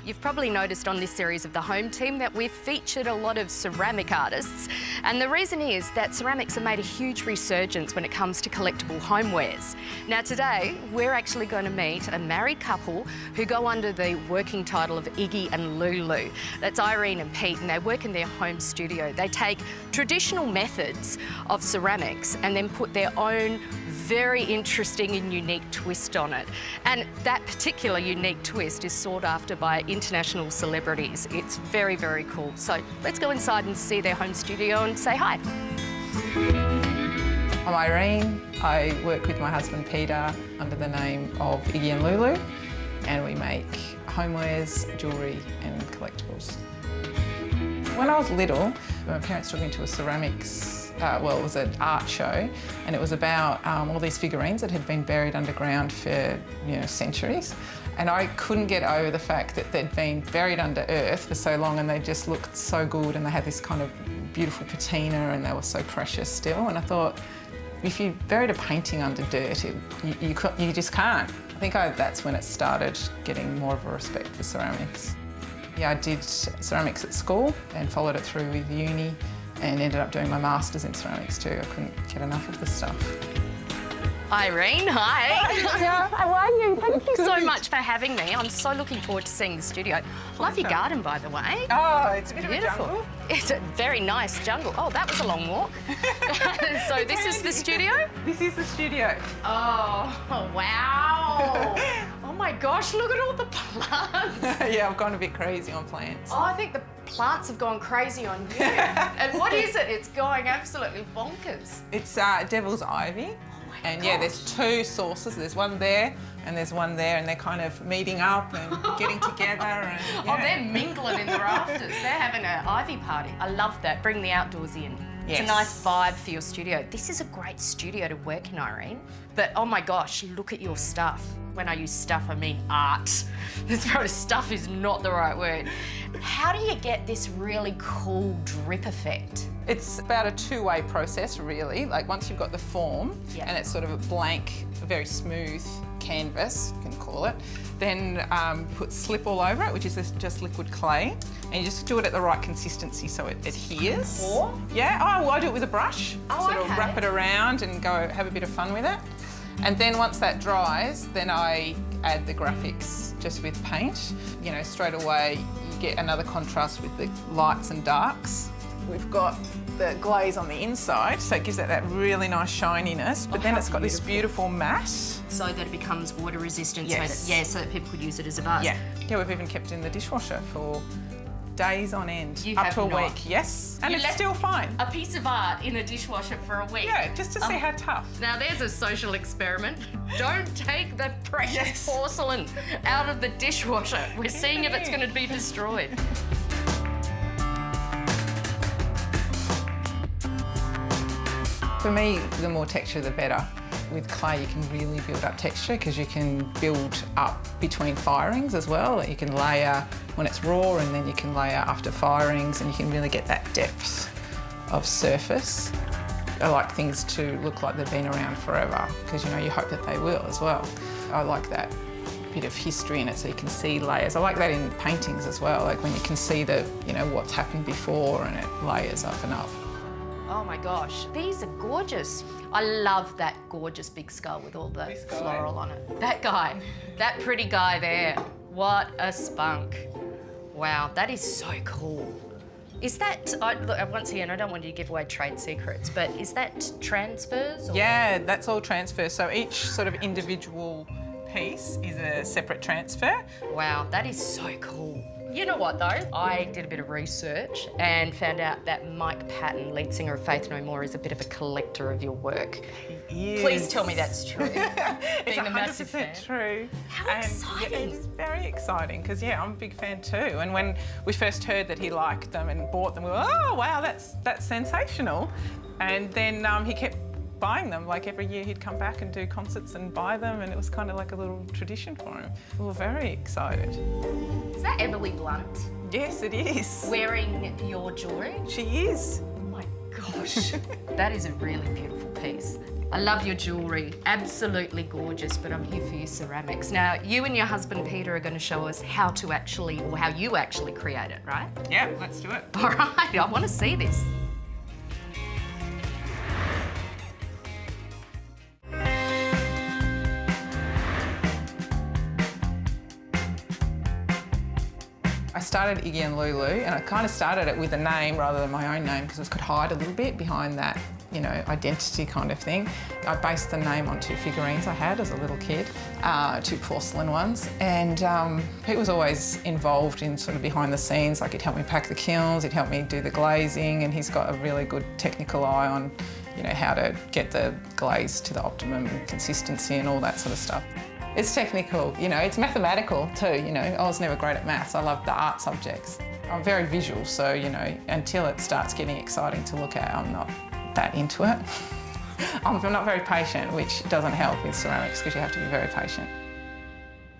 You've probably noticed on this series of The Home Team that we've featured a lot of ceramic artists, and the reason is that ceramics have made a huge resurgence when it comes to collectible homewares. Now today, we're actually going to meet a married couple who go under the working title of Iggy and Lulu. That's Irene and Pete, and they work in their home studio. They take traditional methods of ceramics and then put their own very interesting and unique twist on it. And that particular unique twist is sought after by international celebrities. It's very, very cool. So let's go inside and see their home studio and say hi. I'm Irene. I work with my husband Peter under the name of Iggy and Lulu, and we make homewares, jewellery and collectibles. When I was little, my parents took me to a ceramics it was an art show, and it was about all these figurines that had been buried underground for centuries. And I couldn't get over the fact that they'd been buried under earth for so long, and they just looked so good, and they had this kind of beautiful patina, and they were so precious still. And I thought, if you buried a painting under dirt, you just can't. I think that's when it started getting more of a respect for ceramics. Yeah, I did ceramics at school and followed it through with uni, and ended up doing my Masters in ceramics too. I couldn't get enough of the stuff. Irene, hi. Hi, how are you? Thank you so much for having me. I'm so looking forward to seeing the studio. Love your garden, by the way. Oh, it's a bit beautiful. Of a jungle. It's a very nice jungle. Oh, that was a long walk. So this is the studio? This is the studio. Oh, wow. Oh my gosh, look at all the plants. Yeah, I've gone a bit crazy on plants. Oh, I think the plants have gone crazy on you. And what is it? It's going absolutely bonkers. It's devil's ivy. And gosh. Yeah, there's two sources. There's one there and there's one there, and they're kind of meeting up and getting together. And, Oh, they're mingling in the rafters. They're having an ivy party. I love that. Bring the outdoors in. Yes. It's a nice vibe for your studio. This is a great studio to work in, Irene. But oh my gosh, look at your stuff. When I use stuff, I mean art. This probably stuff is not the right word. How do you get this really cool drip effect? It's about a two-way process, really. Like once you've got the form, and it's sort of a blank, very smooth canvas, you can call it, then put slip all over it, which is just liquid clay, and you just do it at the right consistency so it adheres. Pour? Yeah, well, I do it with a brush. Sort of wrap it around and go have a bit of fun with it. And then once that dries, then I add the graphics just with paint. Straight away you get another contrast with the lights and darks. We've got the glaze on the inside, so it gives it that really nice shininess, but then it's got this beautiful matte. So that it becomes water resistant, Yes. so that people could use it as a vase. Yeah, we've even kept it in the dishwasher for days on end, up to a week. Yes, and it's still fine. A piece of art in a dishwasher for a week. Yeah, just to see how tough. Now there's a social experiment. Don't take the precious porcelain out of the dishwasher. We're seeing if it's going to be destroyed. For me, the more texture, the better. With clay, you can really build up texture because you can build up between firings as well. You can layer when it's raw, and then you can layer after firings, and you can really get that depth of surface. I like things to look like they've been around forever because, you hope that they will as well. I like that bit of history in it so you can see layers. I like that in paintings as well, like when you can see what's happened before and it layers up and up. Oh my gosh, these are gorgeous. I love that gorgeous big skull with all the floral on it. That guy, that pretty guy there, what a spunk. Wow, that is so cool. Is that, look, once again, I don't want you to give away trade secrets, but is that transfers? Or? Yeah, that's all transfers. So each sort of individual piece is a separate transfer. Wow, that is so cool. You know what though? I did a bit of research and found out that Mike Patton, lead singer of Faith No More, is a bit of a collector of your work. He is. Please tell me that's true. It's Being a massive fan. true. How exciting. Yeah, it is very exciting because, I'm a big fan too. And when we first heard that he liked them and bought them, we were, oh, wow, that's sensational. And then he kept buying them. Like every year he'd come back and do concerts and buy them, and it was kind of like a little tradition for him. We were very excited. Is that Emily Blunt? Yes, it is. Wearing your jewellery? She is. Oh my gosh. That is a really beautiful piece. I love your jewellery, absolutely gorgeous, but I'm here for your ceramics. Now, you and your husband Peter are going to show us how to actually, or how you actually create it, right? Yeah, let's do it. All right, I want to see this. I started Iggy and Lulu, and I kind of started it with a name rather than my own name because it could hide a little bit behind that, you know, identity kind of thing. I based the name on 2 figurines I had as a little kid, 2 porcelain ones, and Pete was always involved in sort of behind the scenes. Like, he'd help me pack the kilns, he'd help me do the glazing, and he's got a really good technical eye on, you know, how to get the glaze to the optimum consistency and all that sort of stuff. It's technical, you know, it's mathematical too, you know. I was never great at maths, I love the art subjects. I'm very visual, so, you know, until it starts getting exciting to look at, I'm not that into it. I'm not very patient, which doesn't help with ceramics because you have to be very patient.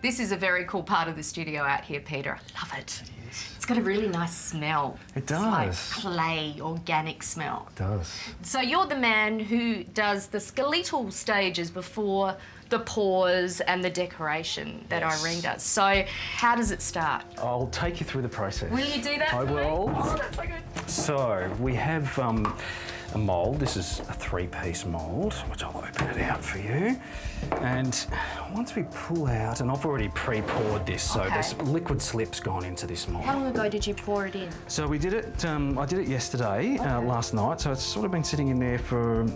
This is a very cool part of the studio out here, Peter. I love it. It is. It's got a really nice smell. It does. It's like clay, organic smell. It does. So you're the man who does the skeletal stages before the pours and the decoration that Yes. Irene does. So how does it start? I'll take you through the process. Will you do that I for me? will. Oh, that's so good. So we have a mould. This is a 3-piece mould, which I'll open it out for you. And once we pull out, and I've already pre-poured this, so Okay. there's liquid slips gone into this mould. How long ago did you pour it in? So we did it, I did it yesterday, last night, so it's sort of been sitting in there for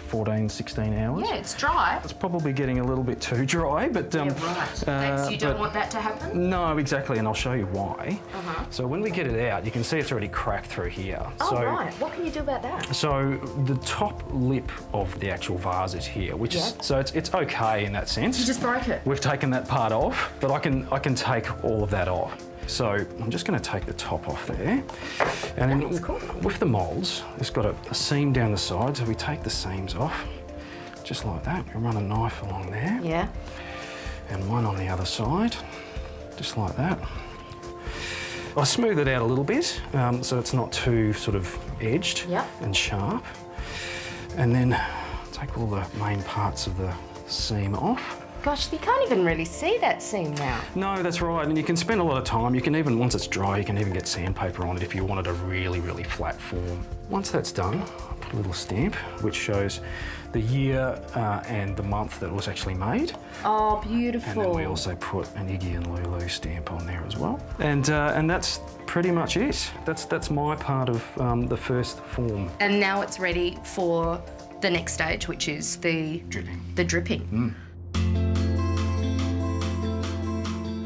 14, 16 hours. Yeah, it's dry. It's probably getting a little bit too dry, but... Yeah, right. Thanks, you don't but- want that to happen? No, exactly, and I'll show you why. Uh-huh. So when we get it out, you can see it's already cracked through here. Oh, so, right. What can you do about that? So the top lip of the actual vase is here, which is, Yeah. so it's okay in that sense. You just broke it. We've taken that part off, but I can take all of that off. So I'm just going to take the top off there. And then That's cool. with the moulds, it's got a seam down the side, so we take the seams off, just like that. We run a knife along there. Yeah. And one on the other side, just like that. I smooth it out a little bit, so it's not too sort of edged Yep. and sharp. And then take all the main parts of the seam off. Gosh, you can't even really see that seam now. No, that's right, and you can spend a lot of time. You can even, once it's dry, you can even get sandpaper on it if you wanted a really, really flat form. Once that's done, I'll put a little stamp which shows the year and the month that it was actually made. Oh, And beautiful. then we also put an Iggy and Lulu stamp on there as well. And that's pretty much it. That's my part of the first form. And now it's ready for the next stage, which is the Dripping. The dripping.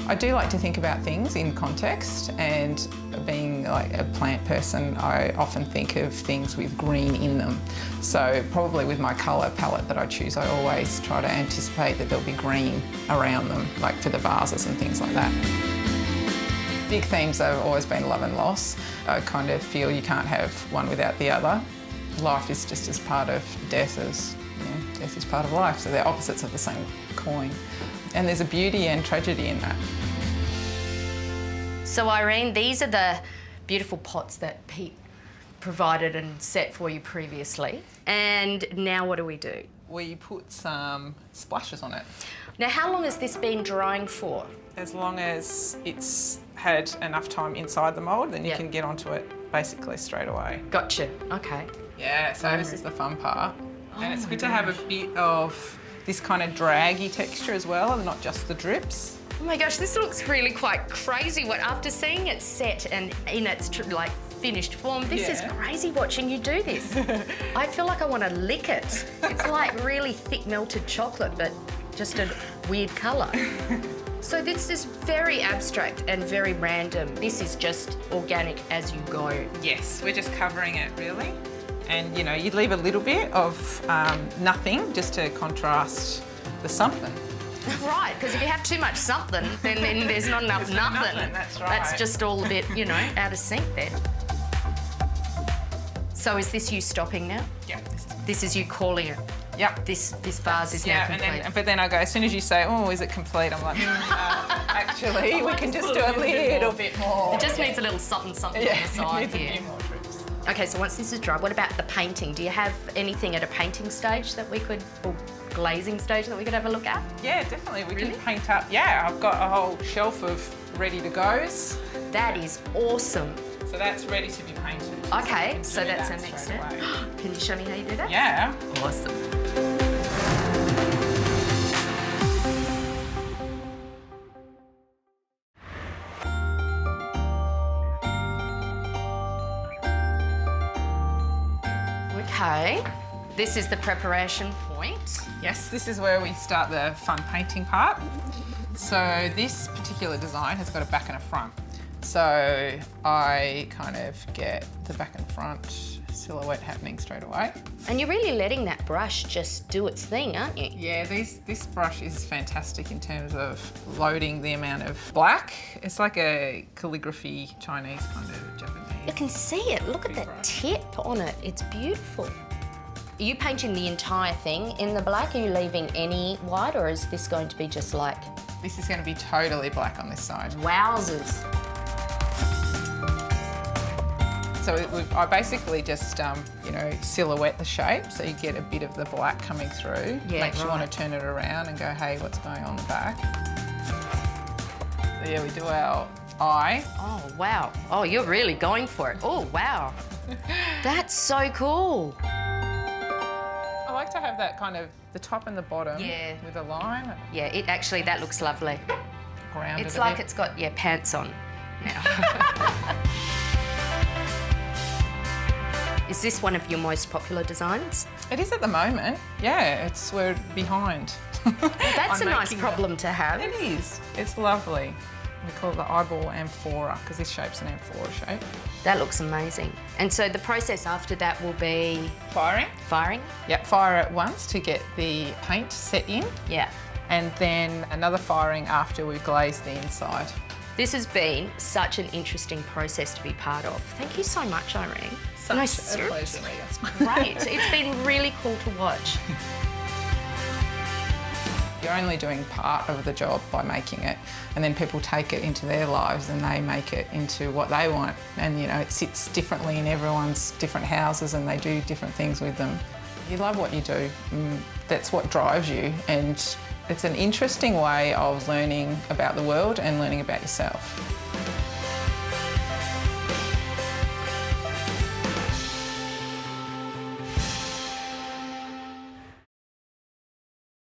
I do like to think about things in context, and being like a plant person, I often think of things with green in them. So probably with my colour palette that I choose, I always try to anticipate that there'll be green around them, like for the vases and things like that. Big themes have always been love and loss. I kind of feel you can't have one without the other. Life is just as part of death as, you know, death is part of life, so they're opposites of the same coin. And there's a beauty and tragedy in that. So Irene, these are the beautiful pots that Pete provided and set for you previously. And now what do we do? We put some splashes on it. Now, how long has this been drying for? As long as it's had enough time inside the mould, then you Yeah. can get onto it basically straight away. Gotcha. Okay. Yeah, so this is the fun part. And it's my good to have a bit of this kind of draggy texture as well, and not just the drips. Oh my gosh, this looks really quite crazy. What, after seeing it set and in its like finished form, this is Yeah. crazy watching you do this. I feel like I want to lick it. It's like really thick melted chocolate, but just a weird colour. So this is very abstract and very random. This is just organic as you go. Yes, we're just covering it really. And you know, you'd leave a little bit of nothing just to contrast the something. Right, because if you have too much something, then there's not enough nothing. That's right. That's just all a bit, you know, out of sync there. So is this you stopping now? Yeah. This is you calling it. Yep. This vase is now Yeah, complete. but then I go, as soon as you say, oh, is it complete? I'm like, actually, we can just do a little bit more. It just needs a little something on the side needs a here. few more drips. Okay, so once this is dry, what about the painting? Do you have anything at a painting stage that we could, or glazing stage that we could have a look at? Yeah, definitely. We Really? can paint up. Yeah, I've got a whole shelf of ready-to-goes. That is awesome. So that's ready to be painted. Okay, we so can do that's that our next straight step. away. Can you show me how you do that? Yeah. Awesome. Okay, this is the preparation point. Yes, this is where we start the fun painting part. So this particular design has got a back and a front. So I kind of get the back and front silhouette happening straight away. And you're really letting that brush just do its thing, aren't you? Yeah, this brush is fantastic in terms of loading the amount of black. It's like a calligraphy Chinese kind of Japanese. You can see it. Look at that tip on it. It's beautiful. Are you painting the entire thing in the black? Are you leaving any white, or is this going to be just like... This is going to be totally black on this side. Wowzers. So I basically just, you know, silhouette the shape so you get a bit of the black coming through. Yeah, Makes you want right. to turn it around and go, hey, what's going on the back? So yeah, we do our eye. Oh, wow. Oh, you're really going for it. Oh, wow. That's so cool. I like to have that kind of the top and the bottom Yeah. with a line. Yeah, it actually, that looks lovely. Ground It's it a like bit. it's got, yeah, pants on now. Is this one of your most popular designs? It is at the moment. Yeah, we're behind. That's on a nice making problem to have. It is. It's lovely. We call it the eyeball amphora because this shape's an amphora shape. That looks amazing. And so the process after that will be Firing. firing? Yep, fire it once to get the paint set in, Yeah. and then another firing after we've glazed the inside. This has been such an interesting process to be part of. Thank you so much, Irene. Such No, a seriously, pleasure. it's great. It's been really cool to watch. You're only doing part of the job by making it, and then people take it into their lives and they make it into what they want. And you know, it sits differently in everyone's different houses and they do different things with them. You love what you do, and that's what drives you, and it's an interesting way of learning about the world and learning about yourself.